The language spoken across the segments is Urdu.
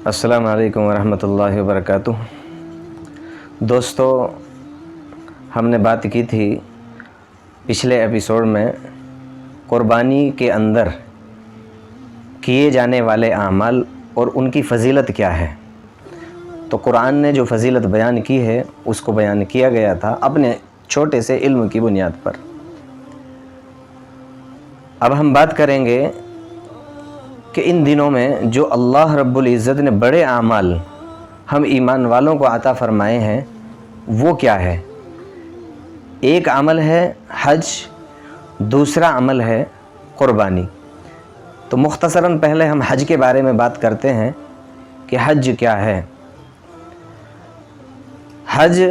السلام علیکم ورحمۃ اللہ وبرکاتہ۔ دوستو، ہم نے بات کی تھی پچھلے ایپیسوڈ میں قربانی کے اندر کیے جانے والے اعمال اور ان کی فضیلت کیا ہے۔ تو قرآن نے جو فضیلت بیان کی ہے اس کو بیان کیا گیا تھا اپنے چھوٹے سے علم کی بنیاد پر۔ اب ہم بات کریں گے کہ ان دنوں میں جو اللہ رب العزت نے بڑے اعمال ہم ایمان والوں کو عطا فرمائے ہیں وہ کیا ہے۔ ایک عمل ہے حج، دوسرا عمل ہے قربانی۔ تو مختصراً پہلے ہم حج کے بارے میں بات کرتے ہیں کہ حج کیا ہے۔ حج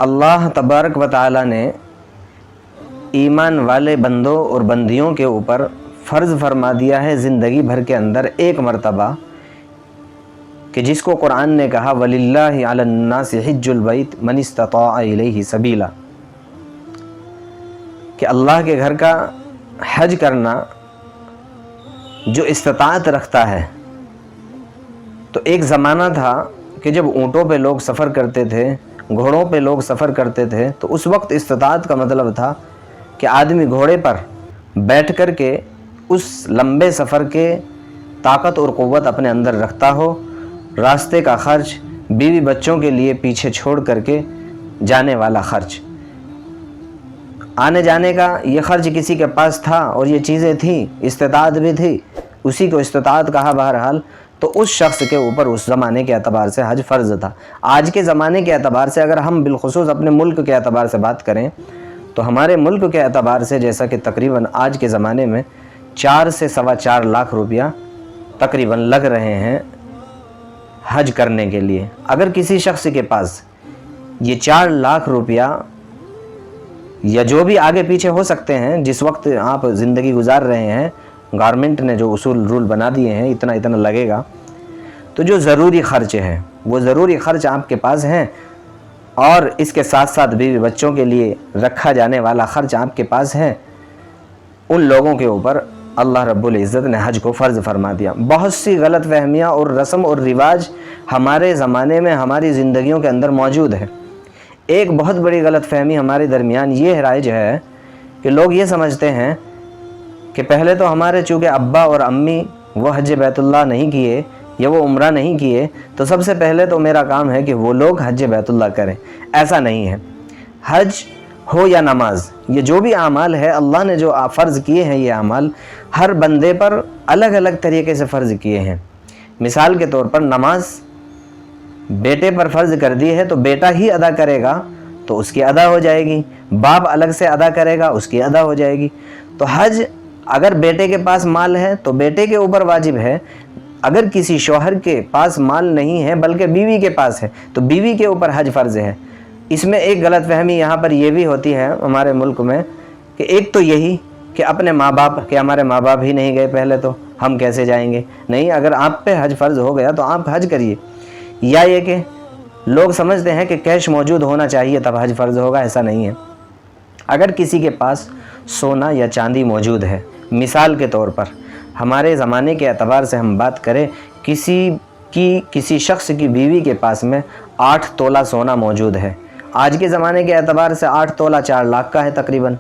اللہ تبارک و تعالی نے ایمان والے بندوں اور بندیوں کے اوپر فرض فرما دیا ہے زندگی بھر کے اندر ایک مرتبہ، کہ جس کو قرآن نے کہا وَلِلَّهِ عَلَى النَّاسِ حِجُّ الْبَيْتِ مَنِ اسْتَطَاعَ إِلَيْهِ سَبِيلًا، کہ اللہ کے گھر کا حج کرنا جو استطاعت رکھتا ہے۔ تو ایک زمانہ تھا کہ جب اونٹوں پہ لوگ سفر کرتے تھے، گھوڑوں پہ لوگ سفر کرتے تھے، تو اس وقت استطاعت کا مطلب تھا کہ آدمی گھوڑے پر بیٹھ کر کے اس لمبے سفر کے طاقت اور قوت اپنے اندر رکھتا ہو، راستے کا خرچ، بیوی بچوں کے لیے پیچھے چھوڑ کر کے جانے والا خرچ، آنے جانے کا یہ خرچ کسی کے پاس تھا اور یہ چیزیں تھیں، استطاعت بھی تھی، اسی کو استطاعت کہا بہرحال۔ تو اس شخص کے اوپر اس زمانے کے اعتبار سے حج فرض تھا۔ آج کے زمانے کے اعتبار سے اگر ہم بالخصوص اپنے ملک کے اعتبار سے بات کریں تو ہمارے ملک کے اعتبار سے جیسا کہ تقریباً آج کے زمانے میں 4 سے 4.25 لاکھ روپیہ تقریباً لگ رہے ہیں حج کرنے کے لیے۔ اگر کسی شخص کے پاس یہ 4 لاکھ روپیہ یا جو بھی آگے پیچھے ہو سکتے ہیں، جس وقت آپ زندگی گزار رہے ہیں، گورنمنٹ نے جو اصول رول بنا دیے ہیں اتنا اتنا لگے گا، تو جو ضروری خرچ ہے وہ ضروری خرچ آپ کے پاس ہیں، اور اس کے ساتھ ساتھ بیوی بچوں کے لیے رکھا جانے والا خرچ آپ کے پاس ہے، ان لوگوں کے اوپر اللہ رب العزت نے حج کو فرض فرما دیا۔ بہت سی غلط فہمیاں اور رسم اور رواج ہمارے زمانے میں ہماری زندگیوں کے اندر موجود ہے۔ ایک بہت بڑی غلط فہمی ہمارے درمیان یہ رائج ہے کہ لوگ یہ سمجھتے ہیں کہ پہلے تو ہمارے چونکہ ابا اور امی وہ حج بیت اللہ نہیں کیے یا وہ عمرہ نہیں کیے، تو سب سے پہلے تو میرا کام ہے کہ وہ لوگ حج بیت اللہ کریں۔ ایسا نہیں ہے۔ حج ہو یا نماز، یہ جو بھی اعمال ہے اللہ نے جو فرض کیے ہیں، یہ اعمال ہر بندے پر الگ الگ طریقے سے فرض کیے ہیں۔ مثال کے طور پر نماز بیٹے پر فرض کر دی ہے تو بیٹا ہی ادا کرے گا تو اس کی ادا ہو جائے گی، باپ الگ سے ادا کرے گا اس کی ادا ہو جائے گی۔ تو حج اگر بیٹے کے پاس مال ہے تو بیٹے کے اوپر واجب ہے، اگر کسی شوہر کے پاس مال نہیں ہے بلکہ بیوی کے پاس ہے تو بیوی کے اوپر حج فرض ہے۔ اس میں ایک غلط فہمی یہاں پر یہ بھی ہوتی ہے ہمارے ملک میں کہ ایک تو یہی کہ اپنے ماں باپ، کہ ہمارے ماں باپ ہی نہیں گئے پہلے تو ہم کیسے جائیں گے۔ نہیں، اگر آپ پہ حج فرض ہو گیا تو آپ حج کریے۔ یا یہ کہ لوگ سمجھتے ہیں کہ کیش موجود ہونا چاہیے تب حج فرض ہوگا، ایسا نہیں ہے۔ اگر کسی کے پاس سونا یا چاندی موجود ہے، مثال کے طور پر ہمارے زمانے کے اعتبار سے ہم بات کریں، کسی شخص کی بیوی کے پاس میں 8 تولہ سونا موجود ہے، آج کے زمانے کے اعتبار سے 8 تولہ 4 لاکھ کا ہے تقریباً،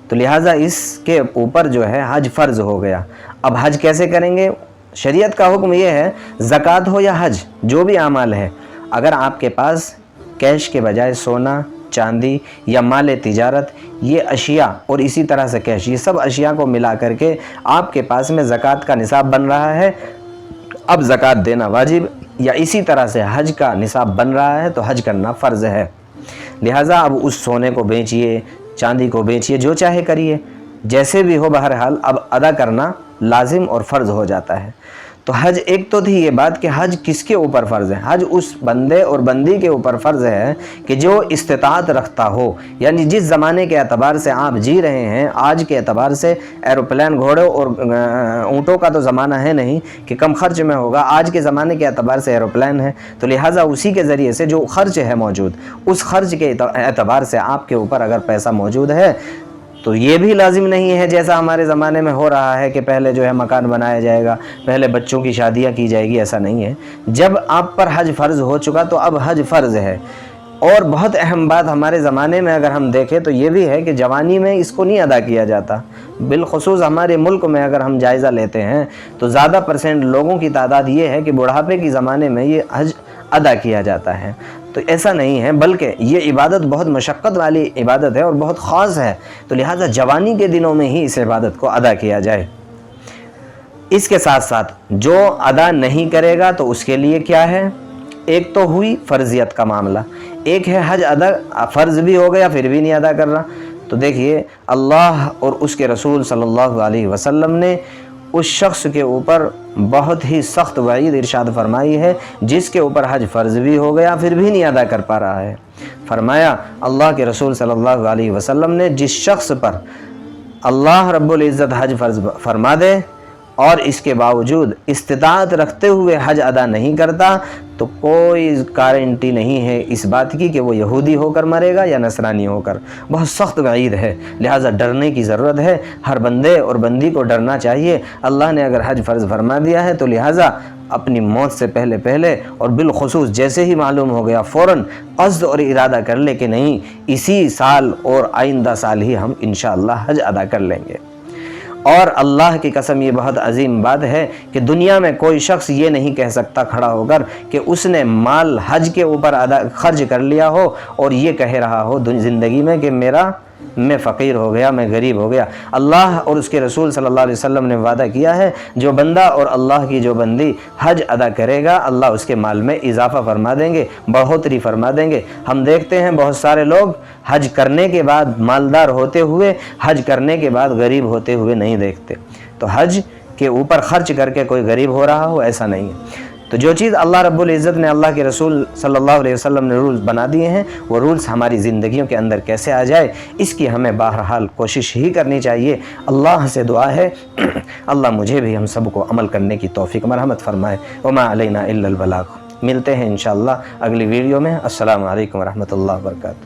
تو لہٰذا اس کے اوپر جو ہے حج فرض ہو گیا۔ اب حج کیسے کریں گے؟ شریعت کا حکم یہ ہے، زکوٰۃ ہو یا حج، جو بھی اعمال ہے، اگر آپ کے پاس کیش کے بجائے سونا، چاندی یا مال تجارت، یہ اشیاء اور اسی طرح سے کیش، یہ سب اشیاء کو ملا کر کے آپ کے پاس میں زکوٰۃ کا نصاب بن رہا ہے، اب زکوٰۃ دینا واجب، یا اسی طرح سے حج کا نصاب بن رہا ہے تو حج کرنا فرض ہے۔ لہٰذا اب اس سونے کو بیچیے، چاندی کو بیچیے، جو چاہے کریے، جیسے بھی ہو، بہرحال اب ادا کرنا لازم اور فرض ہو جاتا ہے۔ تو حج ایک تو تھی یہ بات کہ حج کس کے اوپر فرض ہے۔ حج اس بندے اور بندی کے اوپر فرض ہے کہ جو استطاعت رکھتا ہو، یعنی جس زمانے کے اعتبار سے آپ جی رہے ہیں، آج کے اعتبار سے ایروپلین، گھوڑوں اور اونٹوں کا تو زمانہ ہے نہیں کہ کم خرچ میں ہوگا، آج کے زمانے کے اعتبار سے ایروپلین ہے، تو لہٰذا اسی کے ذریعے سے جو خرچ ہے موجود، اس خرچ کے اعتبار سے آپ کے اوپر اگر پیسہ موجود ہے تو تو یہ بھی لازم نہیں ہے جیسا ہمارے زمانے میں ہو رہا ہے کہ پہلے جو ہے مکان بنایا جائے گا، پہلے بچوں کی شادیاں کی جائے گی، ایسا نہیں ہے۔ جب آپ پر حج فرض ہو چکا تو اب حج فرض ہے۔ اور بہت اہم بات ہمارے زمانے میں اگر ہم دیکھیں تو یہ بھی ہے کہ جوانی میں اس کو نہیں ادا کیا جاتا۔ بالخصوص ہمارے ملک میں اگر ہم جائزہ لیتے ہیں تو زیادہ پرسنٹ لوگوں کی تعداد یہ ہے کہ بڑھاپے کی زمانے میں یہ حج ادا کیا جاتا ہے۔ تو ایسا نہیں ہے، بلکہ یہ عبادت بہت مشقت والی عبادت ہے اور بہت خاص ہے، تو لہٰذا جوانی کے دنوں میں ہی اس عبادت کو ادا کیا جائے۔ اس کے ساتھ ساتھ جو ادا نہیں کرے گا تو اس کے لیے کیا ہے؟ ایک تو ہوئی فرضیت کا معاملہ، ایک ہے حج ادا فرض بھی ہو گیا پھر بھی نہیں ادا کر رہا۔ تو دیکھیے اللہ اور اس کے رسول صلی اللہ علیہ وسلم نے اس شخص کے اوپر بہت ہی سخت وعید ارشاد فرمائی ہے جس کے اوپر حج فرض بھی ہو گیا پھر بھی نہیں ادا کر پا رہا ہے۔ فرمایا اللہ کے رسول صلی اللہ علیہ وسلم نے جس شخص پر اللہ رب العزت حج فرض فرما دے اور اس کے باوجود استطاعت رکھتے ہوئے حج ادا نہیں کرتا تو کوئی گارنٹی نہیں ہے اس بات کی کہ وہ یہودی ہو کر مرے گا یا نصرانی ہو کر۔ بہت سخت وعید ہے، لہٰذا ڈرنے کی ضرورت ہے، ہر بندے اور بندی کو ڈرنا چاہیے۔ اللہ نے اگر حج فرض فرما دیا ہے تو لہٰذا اپنی موت سے پہلے اور بالخصوص جیسے ہی معلوم ہو گیا فوراً قصد اور ارادہ کر لے کہ نہیں اسی سال اور آئندہ سال ہی ہم انشاءاللہ حج ادا کر لیں گے۔ اور اللہ کی قسم یہ بہت عظیم بات ہے کہ دنیا میں کوئی شخص یہ نہیں کہہ سکتا کھڑا ہو کر کہ اس نے مال حج کے اوپر خرچ کر لیا ہو اور یہ کہہ رہا ہو زندگی میں کہ میں فقیر ہو گیا، میں غریب ہو گیا۔ اللہ اور اس کے رسول صلی اللہ علیہ وسلم نے وعدہ کیا ہے جو بندہ اور اللہ کی جو بندی حج ادا کرے گا اللہ اس کے مال میں اضافہ فرما دیں گے، بڑھوتری فرما دیں گے۔ ہم دیکھتے ہیں بہت سارے لوگ حج کرنے کے بعد مالدار ہوتے ہوئے حج کرنے کے بعد غریب ہوتے ہوئے نہیں دیکھتے۔ تو حج کے اوپر خرچ کر کے کوئی غریب ہو رہا ہو ایسا نہیں ہے۔ تو جو چیز اللہ رب العزت نے اللہ کے رسول صلی اللہ علیہ وسلم نے رولز بنا دیے ہیں وہ رولز ہماری زندگیوں کے اندر کیسے آ جائے اس کی ہمیں بہرحال کوشش ہی کرنی چاہیے۔ اللہ سے دعا ہے اللہ مجھے بھی ہم سب کو عمل کرنے کی توفیق مرحمت فرمائے۔ وما علینا الا البلاغ۔ ملتے ہیں انشاءاللہ اگلی ویڈیو میں۔ السلام علیکم ورحمۃ اللہ وبرکاتہ۔